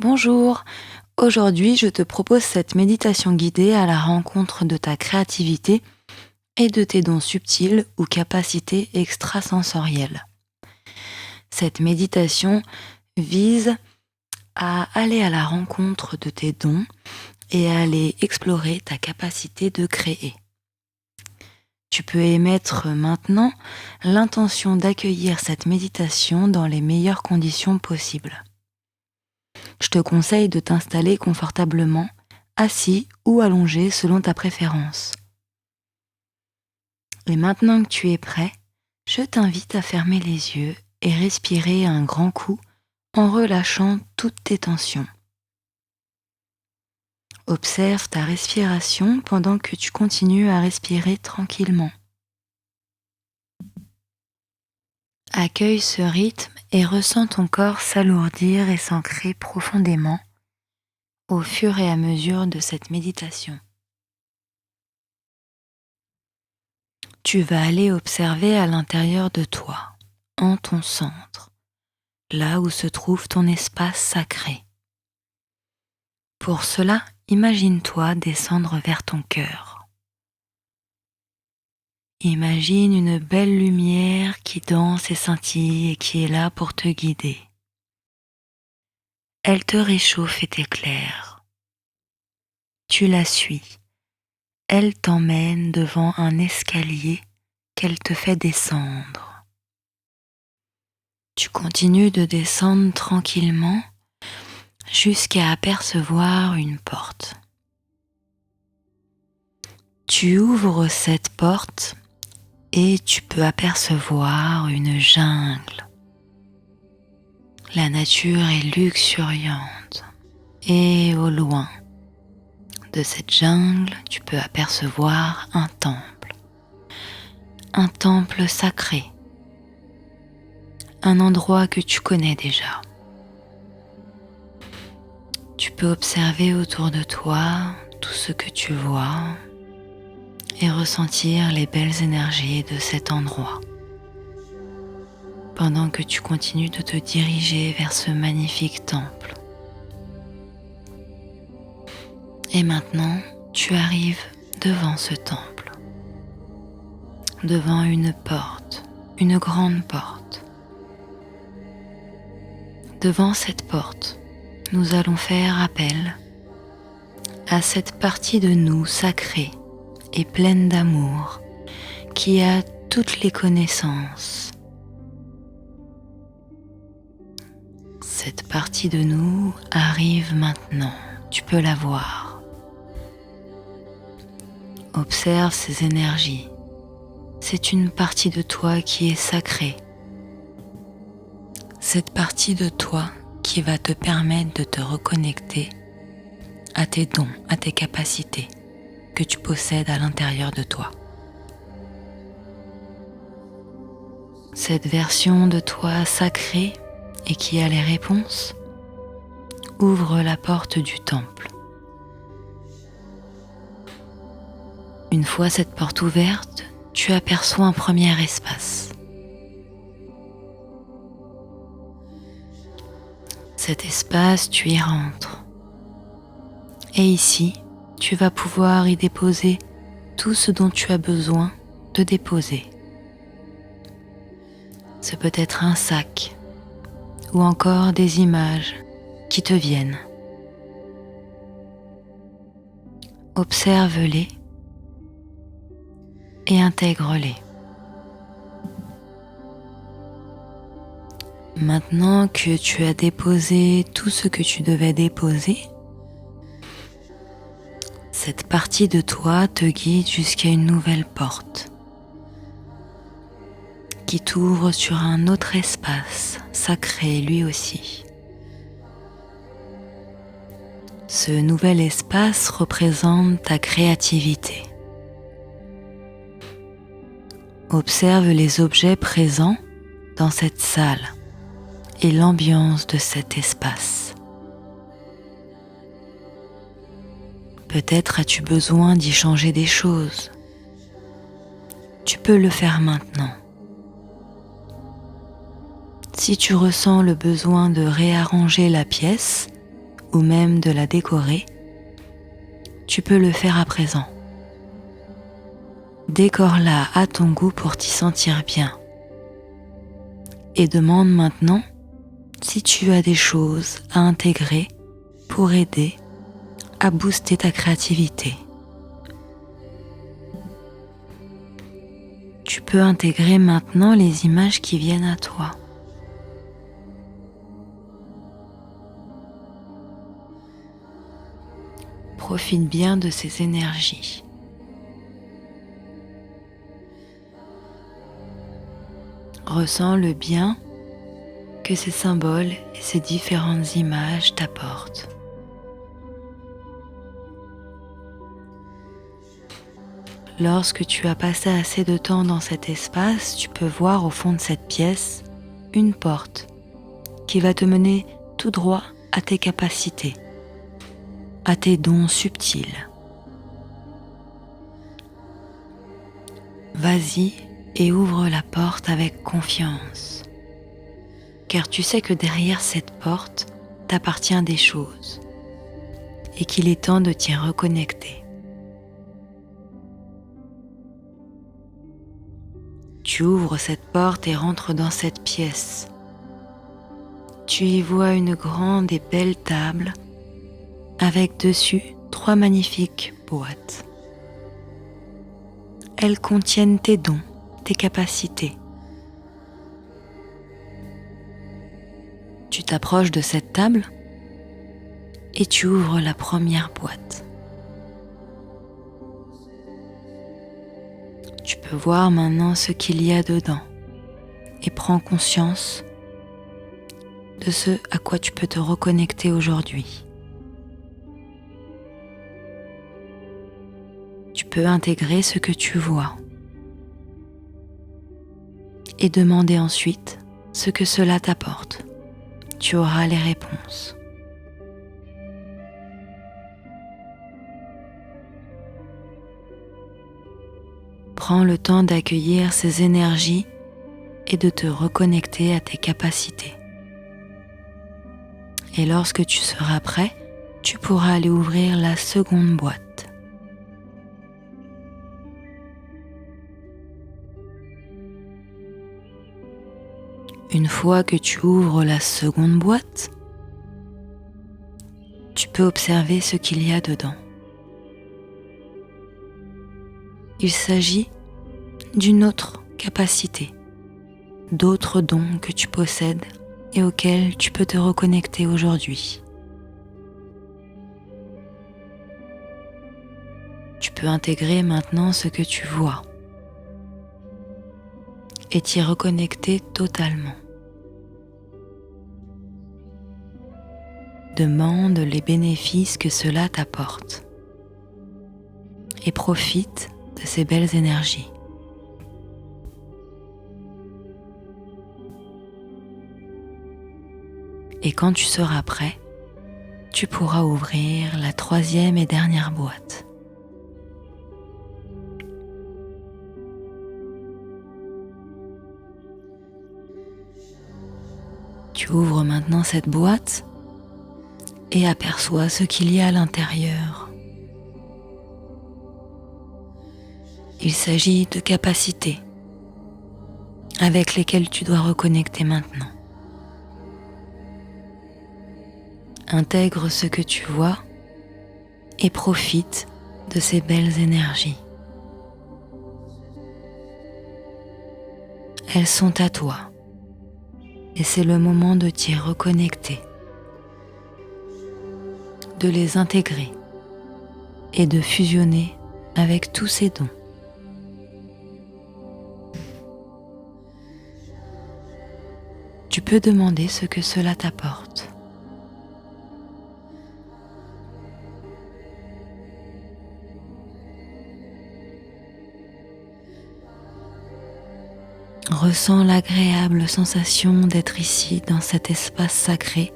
Bonjour, aujourd'hui je te propose cette méditation guidée à la rencontre de ta créativité et de tes dons subtils ou capacités extrasensorielles. Cette méditation vise à aller à la rencontre de tes dons et à aller explorer ta capacité de créer. Tu peux émettre maintenant l'intention d'accueillir cette méditation dans les meilleures conditions possibles. Je te conseille de t'installer confortablement, assis ou allongé selon ta préférence. Et maintenant que tu es prêt, je t'invite à fermer les yeux et respirer un grand coup en relâchant toutes tes tensions. Observe ta respiration pendant que tu continues à respirer tranquillement. Accueille ce rythme et ressens ton corps s'alourdir et s'ancrer profondément au fur et à mesure de cette méditation. Tu vas aller observer à l'intérieur de toi, en ton centre, là où se trouve ton espace sacré. Pour cela, imagine-toi descendre vers ton cœur. Imagine une belle lumière qui danse et scintille et qui est là pour te guider. Elle te réchauffe et t'éclaire. Tu la suis. Elle t'emmène devant un escalier qu'elle te fait descendre. Tu continues de descendre tranquillement jusqu'à apercevoir une porte. Tu ouvres cette porte et tu peux apercevoir une jungle. La nature est luxuriante et au loin de cette jungle, tu peux apercevoir un temple sacré, un endroit que tu connais déjà. Tu peux observer autour de toi tout ce que tu vois et ressentir les belles énergies de cet endroit, pendant que tu continues de te diriger vers ce magnifique temple. Et maintenant, tu arrives devant ce temple, devant une porte, une grande porte. Devant cette porte, nous allons faire appel à cette partie de nous sacrée et pleine d'amour qui a toutes les connaissances. Cette partie de nous arrive maintenant, tu peux la voir. Observe ces énergies. C'est une partie de toi qui est sacrée. Cette partie de toi qui va te permettre de te reconnecter à tes dons, à tes capacités que tu possèdes à l'intérieur de toi. Cette version de toi sacrée et qui a les réponses ouvre la porte du temple. Une fois cette porte ouverte, tu aperçois un premier espace. Cet espace, tu y rentres. Et ici, tu vas pouvoir y déposer tout ce dont tu as besoin de déposer. Ce peut être un sac ou encore des images qui te viennent. Observe-les et intègre-les. Maintenant que tu as déposé tout ce que tu devais déposer, cette partie de toi te guide jusqu'à une nouvelle porte qui t'ouvre sur un autre espace sacré lui aussi. Ce nouvel espace représente ta créativité. Observe les objets présents dans cette salle et l'ambiance de cet espace. Peut-être as-tu besoin d'y changer des choses. Tu peux le faire maintenant. Si tu ressens le besoin de réarranger la pièce ou même de la décorer, tu peux le faire à présent. Décore-la à ton goût pour t'y sentir bien. Et demande maintenant si tu as des choses à intégrer pour aider à booster ta créativité. Tu peux intégrer maintenant les images qui viennent à toi. Profite bien de ces énergies. Ressens le bien que ces symboles et ces différentes images t'apportent. Lorsque tu as passé assez de temps dans cet espace, tu peux voir au fond de cette pièce une porte qui va te mener tout droit à tes capacités, à tes dons subtils. Vas-y et ouvre la porte avec confiance, car tu sais que derrière cette porte t'appartient des choses et qu'il est temps de t'y reconnecter. Tu ouvres cette porte et rentres dans cette pièce. Tu y vois une grande et belle table avec dessus 3 magnifiques boîtes. Elles contiennent tes dons, tes capacités. Tu t'approches de cette table et tu ouvres la première boîte. Tu peux voir maintenant ce qu'il y a dedans et prends conscience de ce à quoi tu peux te reconnecter aujourd'hui. Tu peux intégrer ce que tu vois et demander ensuite ce que cela t'apporte. Tu auras les réponses. Prends le temps d'accueillir ces énergies et de te reconnecter à tes capacités. Et lorsque tu seras prêt, tu pourras aller ouvrir la seconde boîte. Une fois que tu ouvres la seconde boîte, tu peux observer ce qu'il y a dedans. Il s'agit d'une autre capacité, d'autres dons que tu possèdes et auxquels tu peux te reconnecter aujourd'hui. Tu peux intégrer maintenant ce que tu vois et t'y reconnecter totalement. Demande les bénéfices que cela t'apporte et profite de ces belles énergies. Et quand tu seras prêt, tu pourras ouvrir la troisième et dernière boîte. Tu ouvres maintenant cette boîte et aperçois ce qu'il y a à l'intérieur. Il s'agit de capacités avec lesquelles tu dois reconnecter maintenant. Intègre ce que tu vois et profite de ces belles énergies. Elles sont à toi et c'est le moment de t'y reconnecter, de les intégrer et de fusionner avec tous ces dons. Tu peux demander ce que cela t'apporte. Ressens l'agréable sensation d'être ici dans cet espace sacré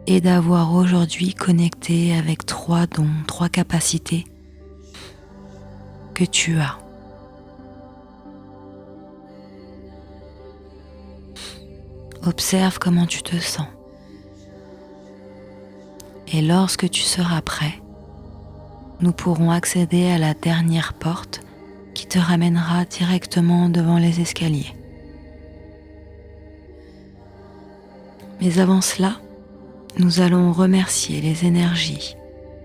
et d'avoir aujourd'hui connecté avec 3 dons, 3 capacités que tu as. Observe comment tu te sens. Et lorsque tu seras prêt, nous pourrons accéder à la dernière porte qui te ramènera directement devant les escaliers. Mais avant cela, nous allons remercier les énergies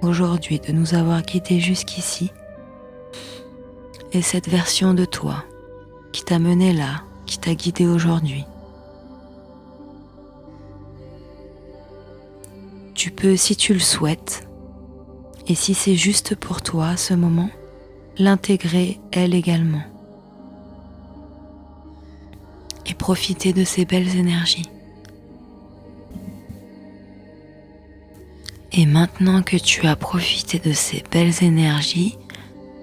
aujourd'hui de nous avoir guidés jusqu'ici et cette version de toi qui t'a mené là, qui t'a guidé aujourd'hui. Tu peux, si tu le souhaites, et si c'est juste pour toi ce moment, l'intégrer elle également et profiter de ces belles énergies. Et maintenant que tu as profité de ces belles énergies,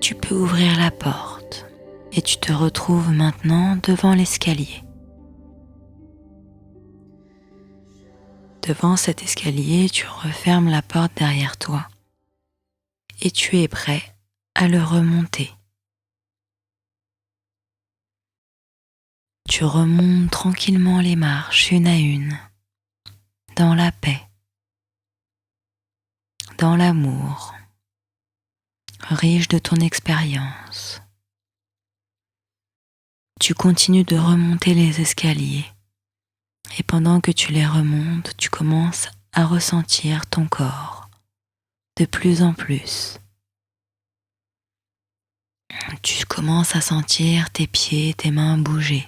tu peux ouvrir la porte et tu te retrouves maintenant devant l'escalier. Devant cet escalier, tu refermes la porte derrière toi et tu es prêt à le remonter. Tu remontes tranquillement les marches une à une, dans la paix, dans l'amour, riche de ton expérience. Tu continues de remonter les escaliers et pendant que tu les remontes, tu commences à ressentir ton corps de plus en plus. Tu commences à sentir tes pieds, tes mains bouger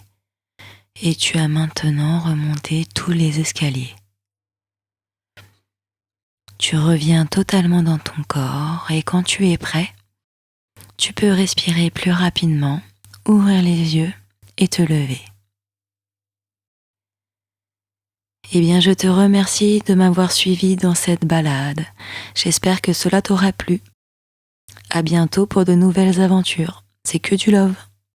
et tu as maintenant remonté tous les escaliers. Tu reviens totalement dans ton corps et quand tu es prêt, tu peux respirer plus rapidement, ouvrir les yeux et te lever. Eh bien, je te remercie de m'avoir suivi dans cette balade. J'espère que cela t'aura plu. À bientôt pour de nouvelles aventures. C'est que du love.